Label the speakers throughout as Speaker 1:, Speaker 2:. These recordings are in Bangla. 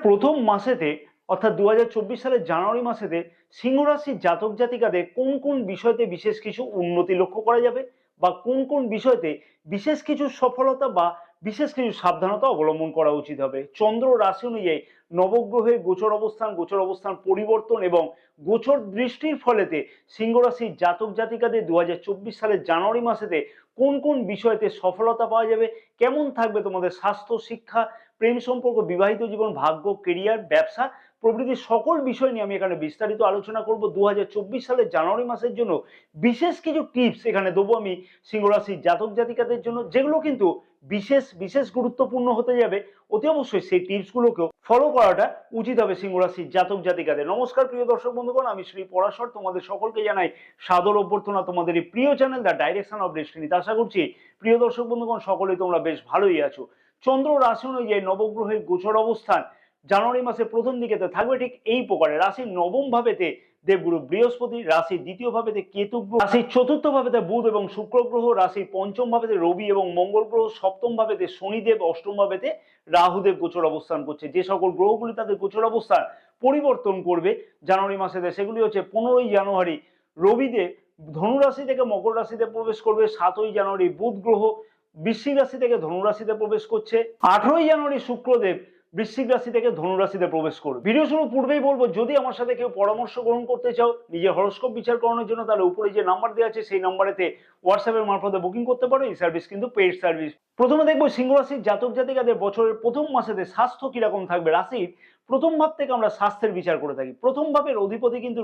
Speaker 1: প্রথম মাসেতে অর্থাৎ 2024 সালের জানুয়ারি মাসেতে সিংহ রাশির জাতক জাতিকাদের কোন কোন বিষয়তে বিশেষ কিছু উন্নতি লক্ষ্য করা যাবে বা কোন কোন বিষয়তে বিশেষ কিছু সফলতা বা বিশেষ কিছু সাবধানতা অবলম্বন করা উচিত হবে। চন্দ্র রাশি অনুযায়ী নবগ্রহের গোচর অবস্থান পরিবর্তন এবং গোচর দৃষ্টির ফলেতে সিংহ রাশির জাতক জাতিকাদের 2024 সালের জানুয়ারি মাসেতে কোন কোন বিষয়তে সফলতা পাওয়া যাবে, কেমন থাকবে তোমাদের স্বাস্থ্য, শিক্ষা, প্রেম সম্পর্ক, বিবাহিত জীবন, ভাগ্য, কেরিয়ার, ব্যবসা প্রভৃতি সকল বিষয় নিয়ে আমি এখানে বিস্তারিত আলোচনা করব। 2024 সালের জানুয়ারি মাসের জন্য বিশেষ কিছু টিপস এখানে দেবো আমি সিংহ রাশির জাতক জাতিকাদের জন্য, যেগুলো কিন্তু বিশেষ বিশেষ গুরুত্বপূর্ণ হতে যাবে। অতি অবশ্যই সেই টিপসগুলোকেও ফলো করাটা উচিত হবে সিংহ রাশির জাতক জাতিকাদের। নমস্কার প্রিয় দর্শক বন্ধুগণ, আমি শ্রী পরাশর তোমাদের সকলকে জানাই সাদর অভ্যর্থনা তোমাদের এই প্রিয় চ্যানেল দ্য ডাইরেকশন অফ ডেস্টিনিতে। আশা করছি প্রিয় দর্শক বন্ধুগণ সকলেই তোমরা বেশ ভালোই আছো। চন্দ্র রাশি অনুযায়ী নবগ্রহের গোচর অবস্থান জানুয়ারি মাসের প্রথম দিকেতে থাকবে ঠিক এই প্রকারে। রাশির নবম ভাবেতে দেবগুরু বৃহস্পতি, রাশির দ্বিতীয় ভাবেতে কেতু গ্রহ, রাশির চতুর্থ ভাবেতে বুধ এবং শুক্র গ্রহ, রাশির পঞ্চম ভাবেতে রবি এবং মঙ্গল গ্রহ, সপ্তম ভাবেতে শনিদেব, অষ্টম ভাবেতে রাহুদেব গোচর অবস্থান করছে। যে সকল গ্রহগুলি তাদের গোচর অবস্থান পরিবর্তন করবে জানুয়ারি মাসেতে সেগুলি হচ্ছে 15ই জানুয়ারি রবিদেব ধনু রাশি থেকে মকর রাশিতে প্রবেশ করবে। 7ই জানুয়ারি বুধ গ্রহ বৃশ্চিক রাশি থেকে ধনু রাশিতে প্রবেশ করছে। 18ই জানুয়ারি শুক্রদেব বৃশ্চিক রাশি থেকে ধনু রাশিতে প্রবেশ করবে। ভিডিও শুরুর পূর্বেই বলবো, যদি আমার সাথে কেউ পরামর্শ গ্রহণ করতে চাও নিজের হরোস্কোপ বিচার করানোর জন্য, তাহলে উপরে যে নাম্বার দেওয়া আছে সেই নাম্বারেতে হোয়াটসঅ্যাপের মারফতে বুকিং করতে পারো। এই সার্ভিস কিন্তু পেইড সার্ভিস। প্রথমে দেখবো সিংহ রাশির জাতক জাতিকাদের বছরের প্রথম মাসেতে স্বাস্থ্য কিরকম থাকবে। রাশির প্রথম ভাব থেকে আমরা স্বাস্থ্যের বিচার করে থাকি। প্রথম ভাবের অধিপতি কিন্তু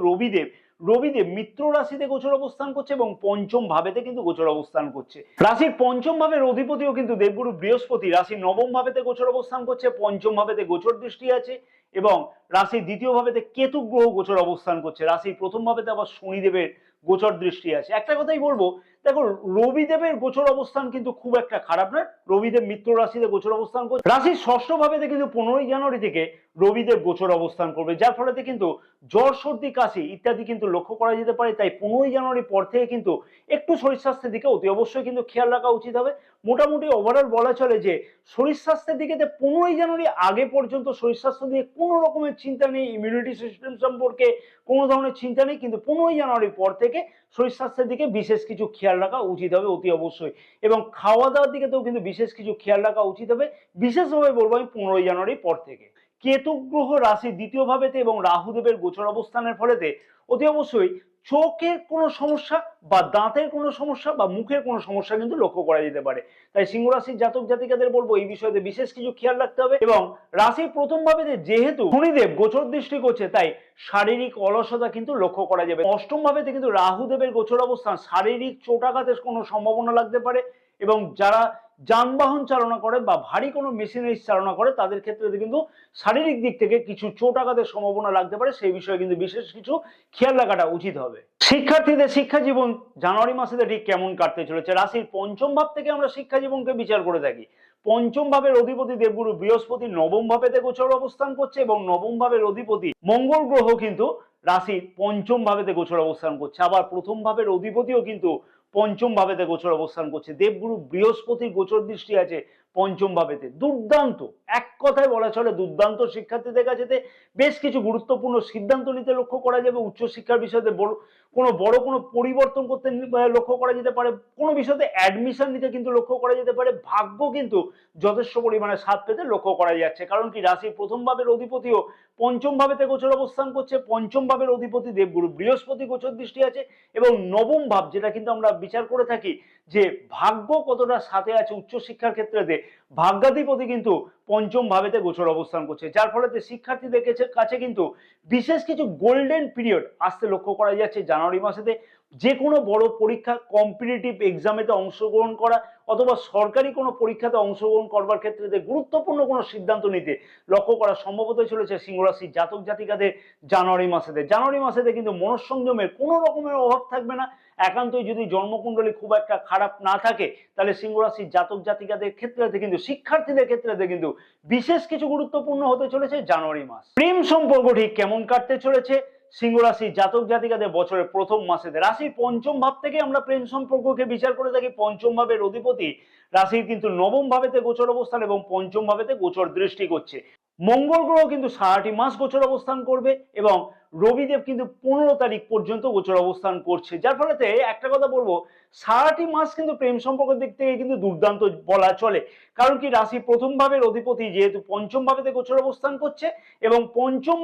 Speaker 1: রবিদেব মিত্র রাশিতে গোচর অবস্থান করছে এবং পঞ্চম ভাবেতে কিন্তু গোচর অবস্থান করছে। রাশির পঞ্চম ভাবের অধিপতিও কিন্তু দেবগুরু বৃহস্পতি রাশির নবম ভাবেতে গোচর অবস্থান করছে, পঞ্চম ভাবেতে গোচর দৃষ্টি আছে এবং রাশির দ্বিতীয় ভাবেতে কেতু গ্রহ গোচর অবস্থান করছে। রাশির প্রথম ভাবেতে আবার শনিদেবের গোচর দৃষ্টি আছে। একটা কথাই বলবো, দেখো রবিদেবের গোচর অবস্থান কিন্তু খুব একটা খারাপ নয়। রবিদেব মিত্র রাশিতে গোচর অবস্থান করছে। রাশির ষষ্ঠ ভাবেতে কিন্তু 15ই জানুয়ারি থেকে রবিদেব গোচর অবস্থান করবে, যার ফলে কিন্তু জ্বর, সর্দি, কাশি ইত্যাদি কিন্তু লক্ষ্য করা যেতে পারে। তাই 15ই জানুয়ারি পর থেকে কিন্তু একটু শরীর স্বাস্থ্যের দিকে অতি অবশ্যই কিন্তু খেয়াল রাখা উচিত হবে। মোটামুটি ওভারঅল বলা চলে যে শরীর স্বাস্থ্যের দিকে 15ই জানুয়ারি আগে পর্যন্ত শরীর স্বাস্থ্য নিয়ে কোনো রকমের চিন্তা নেই, ইমিউনিটি সিস্টেম সম্পর্কে কোনো ধরনের চিন্তা নেই, কিন্তু 15ই জানুয়ারি পর থেকে শরীর স্বাস্থ্যের দিকে বিশেষ কিছু খেয়াল রাখা উচিত হবে অতি অবশ্যই। এবং খাওয়া দাওয়ার দিকে তো কিন্তু বিশেষ কিছু খেয়াল রাখা উচিত হবে, বিশেষভাবে বলবো আমি 15ই জানুয়ারি পর থেকে। কেতু গ্রহ রাশির দ্বিতীয় ভাবেতে এবং রাহুদেবের গোচর অবস্থানের ফলেতে অতি অবশ্যই চোখের কোনো সমস্যা বা দাঁতের কোনো সমস্যা বা মুখের কোনো সমস্যা কিন্তু লক্ষ্য করা যেতে পারে। তাই সিংহ রাশির জাতক জাতিকাদের বলবো এই বিষয়তে বিশেষ কিছু খেয়াল রাখতে হবে। এবং রাশির প্রথম ভাবেতে যেহেতু শনিদেব গোচর দৃষ্টি করছে, তাই শারীরিক অলসতা কিন্তু লক্ষ্য করা যাবে। অষ্টম ভাবেতে কিন্তু রাহুদেবের গোচর অবস্থান, শারীরিক চোটাঘাতের কোনো সম্ভাবনা লাগতে পারে এবং যারা যানবাহন চালনা করে বা ভারী কোনো মেশিনারিজ চালনা করে তাদের ক্ষেত্রে কিন্তু শারীরিক দিক থেকে কিছু চোটাঘাতের সম্ভাবনা লাগতে পারে। সেই বিষয়ে কিন্তু বিশেষ কিছু খেয়াল রাখাটা উচিত হবে। শিক্ষার্থীদের শিক্ষা জীবন জানুয়ারি মাসেতে ঠিক কেমন কাটতে চলেছে। রাশির পঞ্চম ভাব থেকে আমরা শিক্ষা জীবনকে বিচার করে থাকি। পঞ্চম ভাবের অধিপতি দেবগুরু বৃহস্পতি নবম ভাবেতে গোচর অবস্থান করছে এবং নবম ভাবের অধিপতি মঙ্গল গ্রহ কিন্তু রাশির পঞ্চম ভাবেতে গোচর অবস্থান করছে। আবার প্রথম ভাবের অধিপতিও কিন্তু পঞ্চম ভাবেতে গোচর অবস্থান করছে। দেবগুরু বৃহস্পতির গোচর দৃষ্টি আছে পঞ্চম ভাবেতে। দুর্দান্ত, এক কথায় বলা চলে দুর্দান্ত। শিক্ষার্থীদের কাছে বেশ কিছু গুরুত্বপূর্ণ সিদ্ধান্ত নিতে লক্ষ্য করা যাবে। উচ্চশিক্ষার বিষয়তে বড় কোনো পরিবর্তন করতে লক্ষ্য করা যেতে পারে। কোনো বিষয়তে অ্যাডমিশন নিতে কিন্তু লক্ষ্য করা যেতে পারে। ভাগ্য কিন্তু যথেষ্ট পরিমাণে সাথ পেতে লক্ষ্য করা যাচ্ছে, কারণ কি রাশির প্রথম ভাবের অধিপতিও পঞ্চম ভাবেতে গোচর অবস্থান করছে। পঞ্চম ভাবের অধিপতি দেবগুরু বৃহস্পতি গোচর দৃষ্টি আছে এবং নবম ভাব, যেটা কিন্তু আমরা বিচার করে থাকি যে ভাগ্য কতটা সাথে আছে উচ্চশিক্ষার ক্ষেত্রে, ভাগ্যাধিপতি কিন্তু পঞ্চম ভাবেতে গোচর অবস্থান করছে, যার ফলে শিক্ষার্থীদের কাছে কিন্তু বিশেষ কিছু গোল্ডেন পিরিয়ড আসতে লক্ষ্য করা যাচ্ছে জানুয়ারি মাসেতে। যে কোনো বড় পরীক্ষা, কম্পিটিটিভ এক্সামেতে অংশগ্রহণ করা অথবা সরকারি কোনো পরীক্ষাতে অংশগ্রহণ করবার ক্ষেত্রে গুরুত্বপূর্ণ কোনো সিদ্ধান্ত নিতে লক্ষ্য করা সম্ভবত চলেছে সিংহ রাশির জাতক জাতিকাদের জানুয়ারি মাসেতে। জানুয়ারি মাসেতে কিন্তু মনঃসংযমের কোনো রকমের অভাব থাকবে না। একান্তই যদি জন্মকুণ্ডলী খুব একটা খারাপ না থাকে, তাহলে সিংহ রাশির জাতক জাতিকাদের ক্ষেত্রে কিন্তু শিক্ষার্থীদের ক্ষেত্রে কিন্তু বিশেষ কিছু গুরুত্বপূর্ণ হতে চলেছে জানুয়ারি মাস। প্রেম সম্পর্ক ঠিক কেমন কাটতে চলেছে সিংহ রাশি জাতক জাতিকাদের বছরের প্রথম মাসেতে রাশির পঞ্চম ভাব থেকে আমরা প্রেম সম্পর্ককে বিচার করে থাকি। পঞ্চম ভাবের অধিপতি রাশির কিন্তু নবম ভাবেতে গোচর অবস্থান এবং পঞ্চম ভাবেতে গোচর দৃষ্টি করছে। মঙ্গল গ্রহ কিন্তু সারাটি মাস গোচর অবস্থান করবে এবং রবিদেব কিন্তু 15 তারিখ পর্যন্ত গোচর অবস্থান করছে, যার ফলেতে একটা কথা বলবো, সারাটি মাস কিন্তু প্রেম সম্পর্কের দিক থেকে কিন্তু দুর্দান্ত বলা চলে। কারণ কি, রাশি প্রথম ভাবের অধিপতি যেহেতু পঞ্চম ভাবেতে গোচর অবস্থান করছে এবং পঞ্চম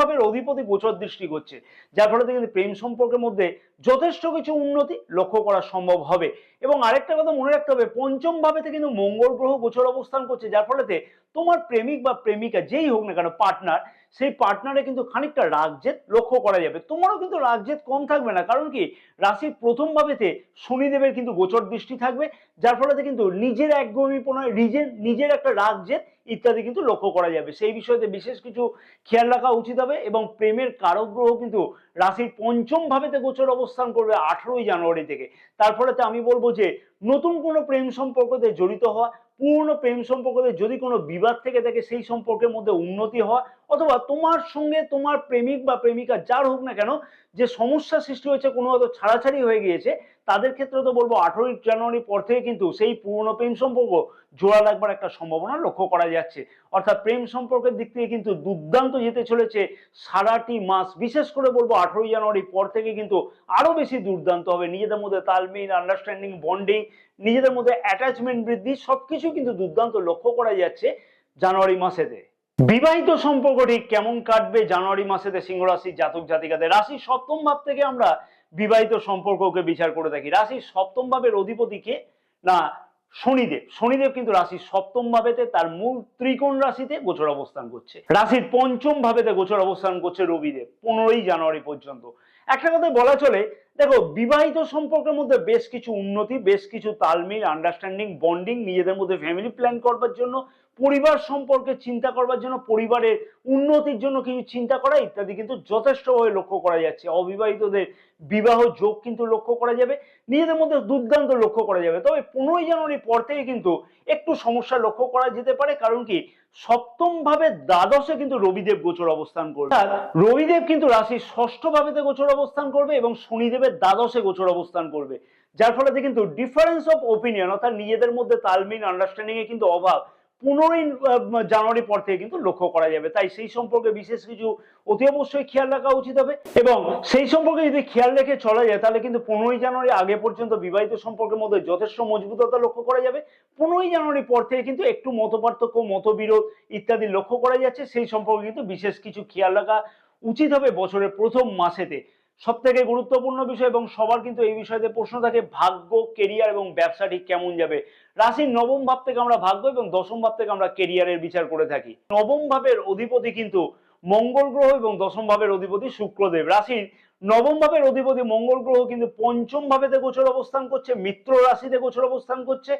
Speaker 1: ভাবের অধিপতি গোচর দৃষ্টি করছে, যার ফলে কিন্তু প্রেম সম্পর্কের মধ্যে যথেষ্ট কিছু উন্নতি লক্ষ্য করা সম্ভব হবে। এবং আরেকটা কথা মনে রাখতে হবে, পঞ্চম ভাবেতে কিন্তু মঙ্গল গ্রহ গোচর অবস্থান করছে, যার ফলেতে তোমার প্রেমিক বা প্রেমিকা যেই হোক না কেন পার্টনার, সেই পার্টনারে কিন্তু খানিকটা রাগজেদ লক্ষ্য করা যাবে। তোমারও কিন্তু রাগজেদ কম থাকবে না, কারণ কি রাশির প্রথম ভাবেতে শনিদেবের কিন্তু গোচর দৃষ্টি থাকবে, যার ফলে কিন্তু নিজের একগুঁয়েমিপনা, নিজের একটা রাগজেদ ইত্যাদি কিন্তু লক্ষ্য করা যাবে। সেই বিষয়তে বিশেষ কিছু খেয়াল রাখা উচিত হবে। এবং প্রেমের কারক গ্রহ কিন্তু রাশির পঞ্চম ভাবেতে গোচর অবস্থান করবে 18ই জানুয়ারি থেকে। তার ফলে আমি বলবো যে নতুন কোনো প্রেম সম্পর্কতে জড়িত হওয়া, পুরনো প্রেম সম্পর্কতে যদি কোনো বিবাদ থেকে থাকে সেই সম্পর্কের মধ্যে উন্নতি হওয়া, অথবা তোমার সঙ্গে তোমার প্রেমিক বা প্রেমিকা যার হোক না কেন যে সমস্যা সৃষ্টি হয়েছে, কোনো হয়তো ছাড়াছাড়ি হয়ে গিয়েছে, তাদের ক্ষেত্রে তো বলবো 18ই জানুয়ারি পর থেকে কিন্তু সেই পুরনো প্রেম সম্পর্ক জোড়া লাগবার একটা সম্ভাবনা লক্ষ্য করা যাচ্ছে। অর্থাৎ প্রেম সম্পর্কের দিক থেকে কিন্তু দুর্দান্ত যেতে চলেছে সারাটি মাস। বিশেষ করে বলবো 18ই জানুয়ারি পর থেকে কিন্তু আরো বেশি দুর্দান্ত হবে। নিজেদের মধ্যে তালমিল, আন্ডারস্ট্যান্ডিং, বন্ডিং, নিজেদের মধ্যে অ্যাটাচমেন্ট বৃদ্ধি সবকিছু কিন্তু দুর্দান্ত লক্ষ্য করা যাচ্ছে জানুয়ারি মাসেতে। বিবাহিত সম্পর্কটি কেমন কাটবে জানুয়ারি মাসেতে সিংহ রাশির জাতক জাতিকাদের? রাশির সপ্তম ভাব থেকে আমরা বিবাহিত সম্পর্ককে বিচার করে থাকি। রাশির সপ্তম ভাবের অধিপতিকে না শনিদেব কিন্তু রাশির সপ্তম ভাবেতে তার মূল ত্রিকোণ রাশিতে গোচর অবস্থান করছে। রাশির পঞ্চম ভাবেতে গোচর অবস্থান করছে রবিদেব 15ই জানুয়ারি পর্যন্ত। একটা কথা বলা চলে, দেখো বিবাহিত সম্পর্কের মধ্যে বেশ কিছু উন্নতি, বেশ কিছু তালমিল, আন্ডারস্ট্যান্ডিং, বন্ডিং, নিজেদের মধ্যে ফ্যামিলি প্ল্যান করবার জন্য, পরিবার সম্পর্কে চিন্তা করবার জন্য, পরিবারের উন্নতির জন্য কিছু চিন্তা করা ইত্যাদি কিন্তু যথেষ্টভাবে লক্ষ্য করা যাচ্ছে। অবিবাহিতদের বিবাহ যোগ কিন্তু লক্ষ্য করা যাবে, নিজেদের মধ্যে দুর্দান্ত লক্ষ্য করা যাবে। তবে 15ই জানুয়ারি পর থেকে কিন্তু একটু সমস্যা লক্ষ্য করা যেতে পারে, কারণ কি সপ্তম ভাবে দ্বাদশে কিন্তু রবিদেব গোচর অবস্থান করবে। রবিদেব কিন্তু রাশির ষষ্ঠ ভাবেতে গোচর অবস্থান করবে এবং শনিদেবের দ্বাদশে গোচর অবস্থান করবে, যার ফলে কিন্তু ডিফারেন্স অফ ওপিনিয়ন অর্থাৎ নিজেদের মধ্যে তালমিল, আন্ডারস্ট্যান্ডিং এ কিন্তু অভাব 15ই জানুয়ারি পর থেকে কিন্তু লক্ষ্য করা যাবে। তাই সেই সম্পর্কে বিশেষ কিছু অতি অবশ্যই খেয়াল রাখা উচিত হবে। এবং সেই সম্পর্কে যদি খেয়াল রেখে চলা যায় তাহলে কিন্তু 15ই জানুয়ারি আগে পর্যন্ত বিবাহিত সম্পর্কের মধ্যে যথেষ্ট মজবুততা লক্ষ্য করা যাবে। 15ই জানুয়ারি পর থেকে কিন্তু একটু মতপার্থক্য, মতবিরোধ ইত্যাদি লক্ষ্য করা যাচ্ছে। সেই সম্পর্কে কিন্তু বিশেষ কিছু খেয়াল রাখা উচিত হবে বছরের প্রথম মাসেতে। সব থেকে গুরুত্বপূর্ণ বিষয় এবং সবার কিন্তু এই বিষয়তে প্রশ্ন থাকে, ভাগ্য, কেরিয়ার এবং ব্যবসা ঠিক কেমন যাবে? রাশির নবম ভাব থেকে আমরা ভাগ্য এবং দশম ভাব থেকে আমরা কেরিয়ারের বিচার করে থাকি। নবম ভাবের অধিপতি কিন্তু মঙ্গল গ্রহ এবং দশম ভাবের অধিপতি শুক্রদেব। রাশির নবম ভাবের অধিপতি মঙ্গল গ্রহ কিন্তু পঞ্চম ভাবেতে গোচর অবস্থান করছে, মিত্র রাশিতে গোচর অবস্থান করছে,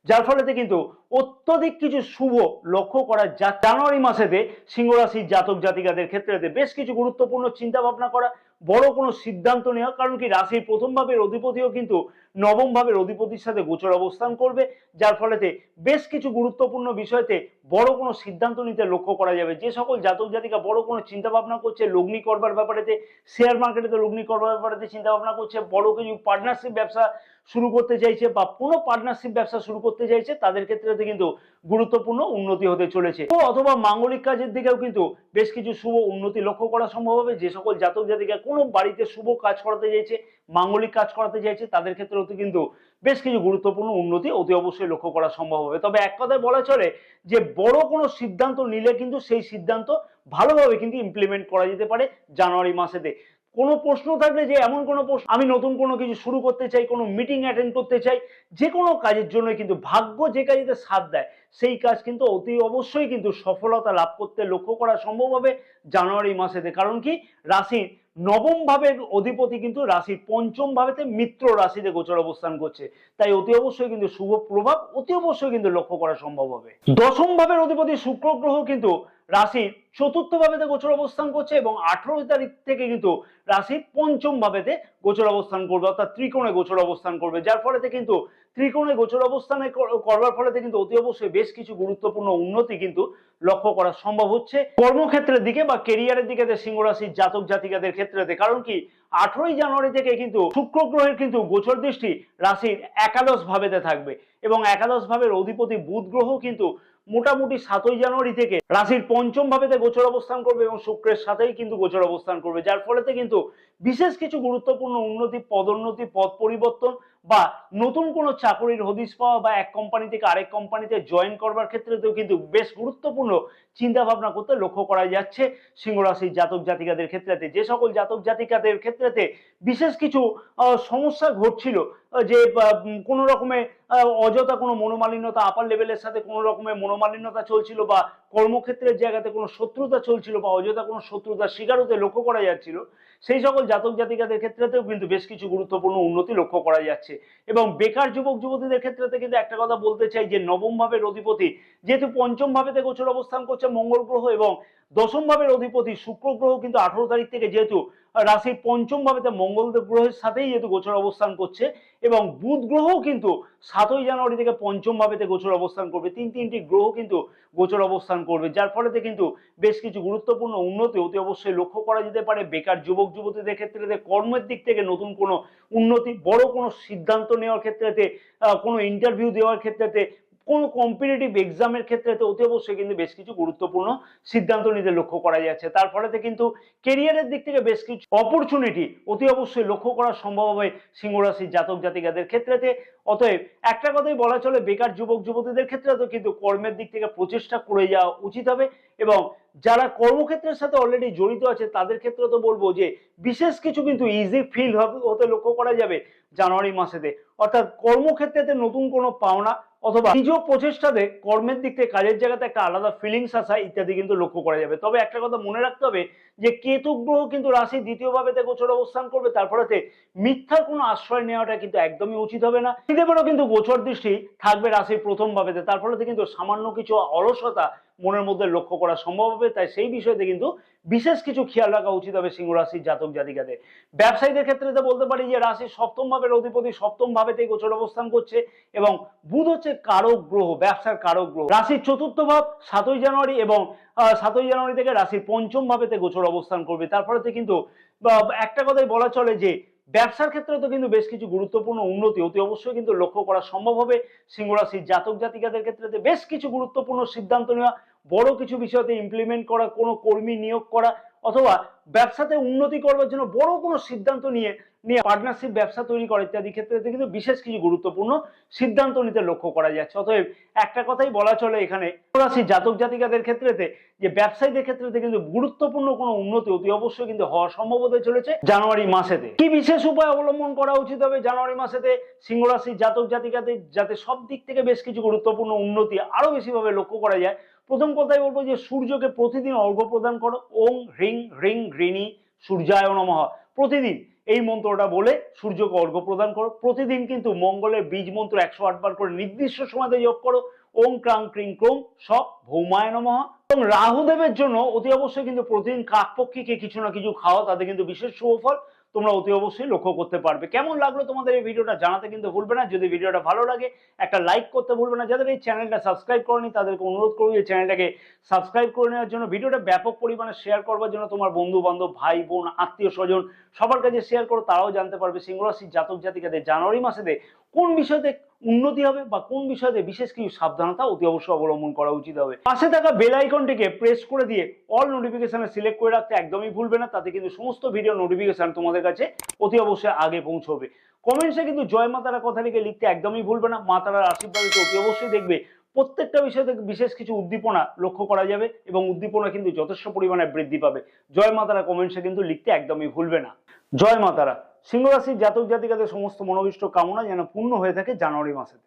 Speaker 1: যার ফলে কিন্তু অত্যধিক কিছু শুভ লক্ষ্য করা যা জানুয়ারি মাসেতে সিংহ রাশির জাতক জাতিকাদের ক্ষেত্রে বেশ কিছু গুরুত্বপূর্ণ চিন্তা ভাবনা করা, বড় কোনো সিদ্ধান্ত নেওয়া। কারণ কি রাশির প্রথম ভাবের অধিপতিও কিন্তু নবম ভাবের অধিপতির সাথে গোচর অবস্থান করবে, যার ফলেতে বেশ কিছু গুরুত্বপূর্ণ বিষয়তে বড় কোনো সিদ্ধান্ত নিতে লক্ষ্য করা যাবে। যে সকল জাতক জাতিকা বড় কোনো চিন্তা ভাবনা করছে, লগ্নি করবার ব্যাপারেতে, শেয়ার মার্কেটেতে লগ্নি করবার ব্যাপারেতে চিন্তা ভাবনা করছে, বড় কিছু পার্টনারশিপ ব্যবসা শুরু করতে চাইছে বা কোনো পার্টনারশিপ ব্যবসা শুরু করতে চাইছে, তাদের ক্ষেত্রে কিন্তু গুরুত্বপূর্ণ উন্নতি হতে চলেছে। অথবা মাঙ্গলিক কাজের দিকেও কিন্তু বেশ কিছু শুভ উন্নতি লক্ষ্য করা সম্ভব হবে। যে সকল জাতক জাতিকা কোনো বাড়িতে শুভ কাজ করাতে চাইছে, মাঙ্গলিক কাজ করাতে চাইছে, তাদের ক্ষেত্রেও কিন্তু বেশ কিছু গুরুত্বপূর্ণ উন্নতি অতি অবশ্যই লক্ষ্য করা সম্ভব হবে। তবে এক কথায় বলা চলে যে বড় কোনো সিদ্ধান্ত নিলে কিন্তু সেই সিদ্ধান্ত ভালোভাবে কিন্তু ইমপ্লিমেন্ট করা যেতে পারে জানুয়ারি মাসেতে। কোনো প্রশ্ন থাকলে যে এমন কোনো প্রশ্ন, আমি নতুন কোনো কিছু শুরু করতে চাই, কোনো মিটিং অ্যাটেন্ড করতে চাই, যে কোনো কাজের জন্য কিন্তু ভাগ্য যে কাজেতে সাথ দেয় সেই কাজ কিন্তু অতি অবশ্যই কিন্তু সফলতা লাভ করতে লক্ষ্য করা সম্ভব হবে জানুয়ারি মাসেতে। কারণ কি রাশির নবম ভাবের অধিপতি কিন্তু রাশির পঞ্চম ভাবেতে মিত্র রাশিতে গোচর অবস্থান করছে, তাই অতি অবশ্যই কিন্তু শুভ প্রভাব অতি অবশ্যই কিন্তু লক্ষ্য করা সম্ভব হবে। দশম ভাবের অধিপতি শুক্র গ্রহ কিন্তু রাশির চতুর্থ ভাবেতে গোচর অবস্থান করছে এবং 18 তারিখ থেকে কিন্তু রাশির পঞ্চম ভাবেতে গোচর অবস্থান করবে, অর্থাৎ ত্রিকোণে গোচর অবস্থান করবে, যার ফলেতে কিন্তু ত্রিকোণে গোচর অবস্থানে করবার ফলেতে কিন্তু অতি অবশ্যই বেশ কিছু গুরুত্বপূর্ণ উন্নতি কিন্তু লক্ষ্য করা সম্ভব হচ্ছে কর্মক্ষেত্রের দিকে বা কেরিয়ারের দিকে সিংহ রাশির জাতক জাতিকাদের ক্ষেত্রে। কারণ কি 18ই জানুয়ারি থেকে কিন্তু শুক্র গ্রহের কিন্তু গোচর দৃষ্টি রাশির একাদশ ভাবেতে থাকবে এবং একাদশ ভাবের অধিপতি বুধ গ্রহ কিন্তু মোটামুটি 7ই জানুয়ারি থেকে রাশির পঞ্চম ভাবেতে গোচর অবস্থান করবে এবং শুক্রের সাথেই কিন্তু গোচর অবস্থান করবে, যার ফলেতে কিন্তু বিশেষ কিছু গুরুত্বপূর্ণ উন্নতি, পদোন্নতি, পদ পরিবর্তন বা নতুন কোনো চাকরির হদিশ পাওয়া বা এক কোম্পানি থেকে আরেক কোম্পানিতে জয়েন করবার ক্ষেত্রেও কিন্তু বেশ গুরুত্বপূর্ণ চিন্তা ভাবনা করতে লক্ষ্য করা যাচ্ছে সিংহ রাশির জাতক জাতিকাদের ক্ষেত্রে। যে সকল জাতক জাতিকাদের ক্ষেত্রে বিশেষ কিছু সমস্যা ঘটছিল, যে কোনো রকমের অযথা কোনো মনোমালিন্যতা, আপার লেভেলের সাথে কোনো রকমের মনোমালিন্যতা চলছিল বা কর্মক্ষেত্রের জায়গাতে কোনো শত্রুতা চলছিল বা অযথা কোনো শত্রুতার শিকার হতে লক্ষ্য করা যাচ্ছিল, সেই সকল জাতক জাতিকাদের ক্ষেত্রেও কিন্তু বেশ কিছু গুরুত্বপূর্ণ উন্নতি লক্ষ্য করা যাচ্ছে। এবং বেকার যুবক যুবতীদের ক্ষেত্রে কিন্তু একটা কথা বলতে চাই যে নবম ভাবের অধিপতি যেহেতু পঞ্চম ভাবেতে গোচর অবস্থান করছে মঙ্গল গ্রহ এবং দশম ভাবের অধিপতি শুক্র গ্রহ কিন্তু 18 তারিখ থেকে যেহেতু রাশির পঞ্চম ভাবেতে মঙ্গল গ্রহের সাথেই যেহেতু গোচর অবস্থান করছে এবং বুধ গ্রহও কিন্তু 7ই জানুয়ারি থেকে পঞ্চম ভাবেতে গোচর অবস্থান করবে, তিনটি গ্রহ কিন্তু গোচর অবস্থান করবে, যার ফলেতে কিন্তু বেশ কিছু গুরুত্বপূর্ণ উন্নতি অতি অবশ্যই লক্ষ্য করা যেতে পারে বেকার যুবক যুবতীদের ক্ষেত্রে। কর্মের দিক থেকে নতুন কোনো উন্নতি, বড় কোনো সিদ্ধান্ত নেওয়ার ক্ষেত্রে, কোনো ইন্টারভিউ দেওয়ার ক্ষেত্রে, কোন কম্পিটিটিভ এক্সামের ক্ষেত্রে অতি অবশ্যই কিন্তু বেশ কিছু গুরুত্বপূর্ণ সিদ্ধান্ত নিতে লক্ষ্য করা যাচ্ছে। তার ফলে কিন্তু কেরিয়ারের দিক থেকে বেশ কিছু অপরচুনিটি অতি অবশ্যই লক্ষ্য করা সম্ভব হবে সিংহ রাশির জাতক জাতিকাদের ক্ষেত্রে। অতএব একটা কথাই বলা চলে, বেকার যুবক যুবতীদের ক্ষেত্রে তো কিন্তু কর্মের দিক থেকে প্রচেষ্টা করে যাওয়া উচিত হবে এবং যারা কর্মক্ষেত্রের সাথে অলরেডি জড়িত আছে তাদের ক্ষেত্রে তো বলবো যে বিশেষ কিছু কিন্তু ইজি ফিল হতে লক্ষ্য করা যাবে জানুয়ারি মাসেতে, অর্থাৎ কর্মক্ষেত্রে নতুন কোনো পাওনা অথবা নিজ প্রচেষ্টাতে কর্মের দিক থেকে কাজের জায়গাতে একটা আলাদা ফিলিংস আসা ইত্যাদি কিন্তু লক্ষ্য করা যাবে। তবে একটা কথা মনে রাখতে হবে যে কেতু গ্রহ কিন্তু রাশির দ্বিতীয় ভাবেতে গোচর অবস্থান করবে, তার ফলেতে মিথ্যার কোনো আশ্রয় নেওয়াটা কিন্তু একদমই উচিত হবে না। শনিদেবেরও কিন্তু গোচর দৃষ্টি থাকবে রাশির প্রথম ভাবেতে, তার ফলেতে কিন্তু সামান্য কিছু অলসতা মনের মধ্যে লক্ষ্য করা সম্ভব হবে, তাই সেই বিষয়তে কিন্তু বিশেষ কিছু খেয়াল রাখা উচিত হবে সিংহ রাশির জাতক জাতিকাদের। ব্যবসায়ীদের ক্ষেত্রে বলতে পারি যে রাশির সপ্তম ভাবের অধিপতি সপ্তম ভাবেতেই গোচর অবস্থান করছে এবং বুধ হচ্ছে কারক গ্রহ, ব্যবসার কারক গ্রহ। রাশির চতুর্থ ভাব 7ই জানুয়ারি এবং 7ই জানুয়ারি থেকে রাশির পঞ্চম ভাবেতে গোচর অবস্থান করবে, তার ফলে কিন্তু একটা কথাই বলা চলে যে ব্যবসার ক্ষেত্রে তো কিন্তু বেশ কিছু গুরুত্বপূর্ণ উন্নতি অতি অবশ্যই কিন্তু লক্ষ্য করা সম্ভব হবে সিংহ রাশির জাতক জাতিকাদের ক্ষেত্রে। বেশ কিছু গুরুত্বপূর্ণ সিদ্ধান্ত নেওয়া, বড় কিছু বিষয়তে ইমপ্লিমেন্ট করা, কোনো কর্মী নিয়োগ করা অথবা ব্যবসাতে উন্নতি করবার জন্য বড় কোনো সিদ্ধান্ত নিয়ে পার্টনারশিপ ব্যবসা তৈরি করা ইত্যাদি ক্ষেত্রে কিন্তু বিশেষ কিছু গুরুত্বপূর্ণ সিদ্ধান্ত নিতে লক্ষ্য করা যাচ্ছে। অতএব একটা কথাই বলা চলে এখানে রাশির জাতক জাতিকাদের ক্ষেত্রে যে ব্যবসায়ীদের ক্ষেত্রে কিন্তু গুরুত্বপূর্ণ কোনো উন্নতি অতি অবশ্যই কিন্তু হওয়া সম্ভব হতে চলেছে জানুয়ারি মাসেতে। কি বিশেষ উপায় অবলম্বন করা উচিত হবে জানুয়ারি মাসেতে সিংহ রাশির জাতক জাতিকাদের যাতে সব দিক থেকে বেশ কিছু গুরুত্বপূর্ণ উন্নতি আরো বেশিভাবে লক্ষ্য করা যায়? প্রথম কথাই বলবো যে সূর্যকে প্রতিদিন অর্ঘ্য প্রদান করো, ওং হ্রিং হ্রিং হ্রিণী সূর্যায় নমঃ। প্রতিদিন এই মন্ত্রটা বলে সূর্যকে অর্ঘ্য প্রদান করো। প্রতিদিন কিন্তু মঙ্গলের বীজ মন্ত্র 108 বার করে নির্দিষ্ট সময়তে জপ করো, ওং ক্রাং ক্রিং ক্রোং স ভৌমায় নমঃ। এবং রাহুদেবের জন্য অতি অবশ্যই কিন্তু প্রতিদিন কাকপক্ষীকে কিছু না কিছু খাওয়া, তাতে কিন্তু বিশেষ শুভফল তোমরা অতি অবশ্যই লক্ষ্য করতে পারবে। কেমন লাগলো তোমাদের এই ভিডিওটা জানাতে কিন্তু ভুলবে না। যদি ভিডিওটা ভালো লাগে একটা লাইক করতে ভুলবে না। যাদের এই চ্যানেলটা সাবস্ক্রাইব করেনি তাদেরকে অনুরোধ করবো এই চ্যানেলটাকে সাবস্ক্রাইব করে নেওয়ার জন্য, ভিডিওটা ব্যাপক পরিমাণে শেয়ার করবার জন্য তোমার বন্ধু বান্ধব ভাই বোন আত্মীয় স্বজন সবার কাছে শেয়ার করো, তারাও জানতে পারবে সিংহ রাশির জাতক জাতিকাদের জানুয়ারি মাসেতে কোন বিষয়তে উন্নতি হবে বা কোন বিষয়তে বিশেষ কিছু সাবধানতা অতি অবশ্যই অবলম্বন করা উচিত হবে। পাশে থাকা বেল আইকনটিকে প্রেস করে দিয়ে অল নোটিফিকেশনে সিলেক্ট করে রাখতে একদমই ভুলবে না, তাতে কিন্তু সমস্ত ভিডিও নোটিফিকেশন তোমাদের কাছে অতি অবশ্যই আগে পৌঁছবে। কমেন্টসে কিন্তু জয় মা তারা কথা লিখতে একদমই ভুলবে না। মা তারার আশীর্বাদে অতি অবশ্যই দেখবে প্রত্যেকটা বিষয় থেকে বিশেষ কিছু উদ্দীপনা লক্ষ্য করা যাবে এবং উদ্দীপনা কিন্তু যথেষ্ট পরিমাণে বৃদ্ধি পাবে। জয় মা তারা কমেন্টসে কিন্তু লিখতে একদমই ভুলবে না। জয় মা তারা। সিংহ রাশির জাতক জাতিকাদের সমস্ত মনোভীষ্ট কামনা যেন পূর্ণ হয়ে থাকে জানুয়ারি মাসেতে।